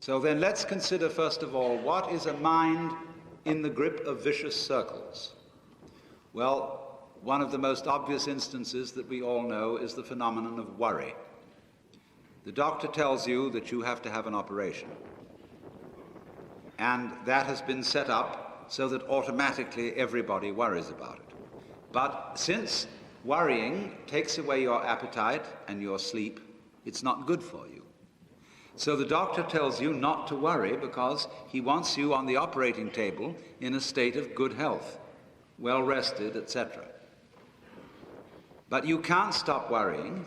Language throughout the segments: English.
So then let's consider first of all, what is a mind in the grip of vicious circles? Well, one of the most obvious instances that we all know is the phenomenon of worry. The doctor tells you that you have to have an operation, and that has been set up so that automatically everybody worries about it. But since worrying takes away your appetite and your sleep, it's not good for you. So the doctor tells you not to worry because he wants you on the operating table in a state of good health, well rested, etc. But you can't stop worrying,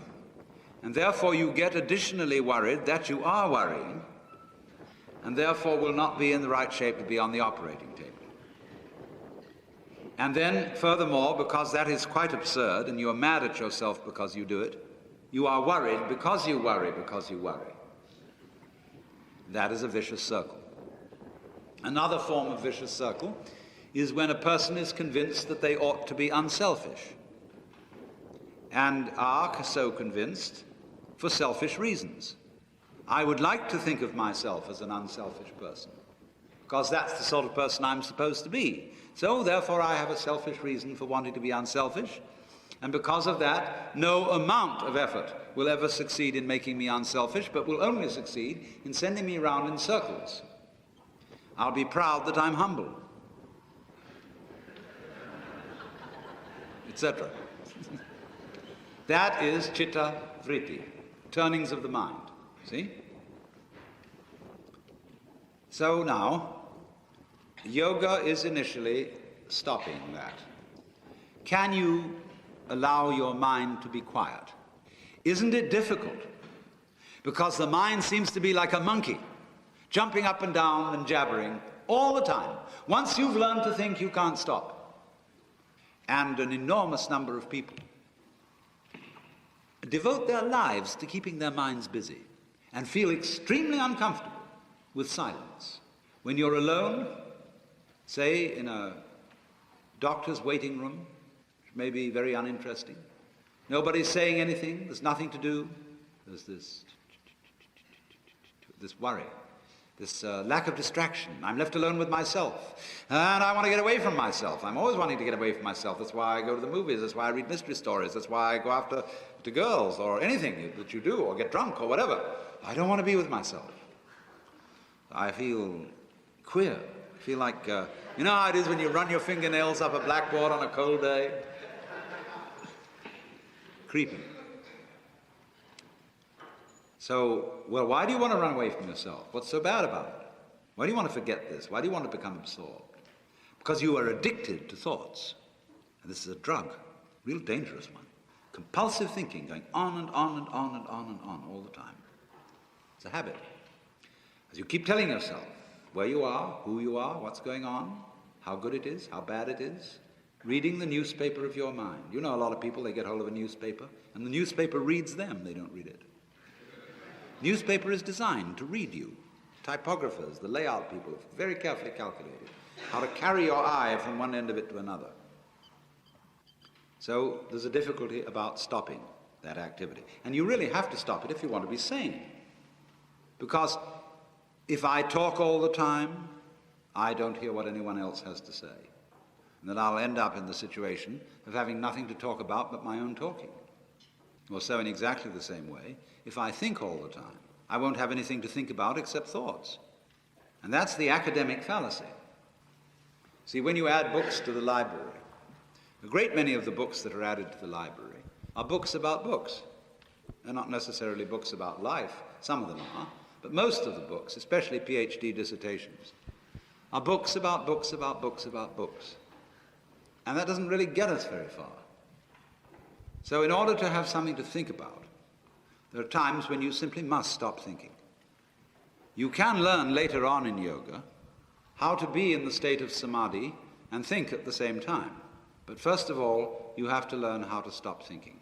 and therefore you get additionally worried that you are worrying, and therefore will not be in the right shape to be on the operating table. And then, furthermore, because that is quite absurd, and you are mad at yourself because you do it, you are worried because you worry because you worry. That is a vicious circle. Another form of vicious circle is when a person is convinced that they ought to be unselfish, and are so convinced for selfish reasons. I would like to think of myself as an unselfish person, because that's the sort of person I'm supposed to be. So therefore I have a selfish reason for wanting to be unselfish, and because of that, no amount of effort will ever succeed in making me unselfish, but will only succeed in sending me around in circles. I'll be proud that I'm humble, etc. That is chitta vritti, turnings of the mind. See? So now, yoga is initially stopping that. Can you allow your mind to be quiet? Isn't it difficult? Because the mind seems to be like a monkey, jumping up and down and jabbering all the time. Once you've learned to think, you can't stop. And an enormous number of people devote their lives to keeping their minds busy and feel extremely uncomfortable with silence. When you're alone, say in a doctor's waiting room, which may be very uninteresting, nobody's saying anything, there's nothing to do, there's this worry, this lack of distraction. I'm left alone with myself, and I want to get away from myself. I'm always wanting to get away from myself. That's why I go to the movies, that's why I read mystery stories, that's why I go after to girls, or anything that you do, or get drunk, or whatever. I don't want to be with myself. I feel queer. I feel like, you know how it is when you run your fingernails up a blackboard on a cold day? Creeping. So, well, why do you want to run away from yourself? What's so bad about it? Why do you want to forget this? Why do you want to become absorbed? Because you are addicted to thoughts. And this is a drug, a real dangerous one. Compulsive thinking, going on and on and on and on and on all the time. It's a habit. As you keep telling yourself where you are, who you are, what's going on, how good it is, how bad it is, reading the newspaper of your mind. You know a lot of people, they get hold of a newspaper, and the newspaper reads them, they don't read it. Newspaper is designed to read you. Typographers, the layout people, very carefully calculated how to carry your eye from one end of it to another. So there's a difficulty about stopping that activity. And you really have to stop it if you want to be sane. Because if I talk all the time, I don't hear what anyone else has to say. And then I'll end up in the situation of having nothing to talk about but my own talking. Or so in exactly the same way, if I think all the time, I won't have anything to think about except thoughts. And that's the academic fallacy. See, when you add books to the library, a great many of the books that are added to the library are books about books. They're not necessarily books about life. Some of them are. But most of the books, especially PhD dissertations, are books about books about books about books. And that doesn't really get us very far. So in order to have something to think about, there are times when you simply must stop thinking. You can learn later on in yoga how to be in the state of samadhi and think at the same time. But first of all, you have to learn how to stop thinking.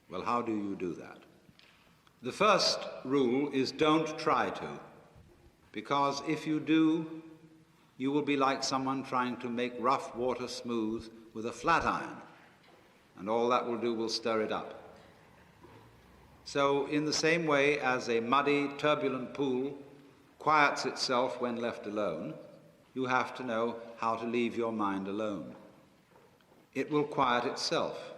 Well, how do you do that? The first rule is don't try to, because if you do, you will be like someone trying to make rough water smooth with a flat iron, and all that will do will stir it up. So in the same way as a muddy, turbulent pool quiets itself when left alone, you have to know how to leave your mind alone. It will quiet itself.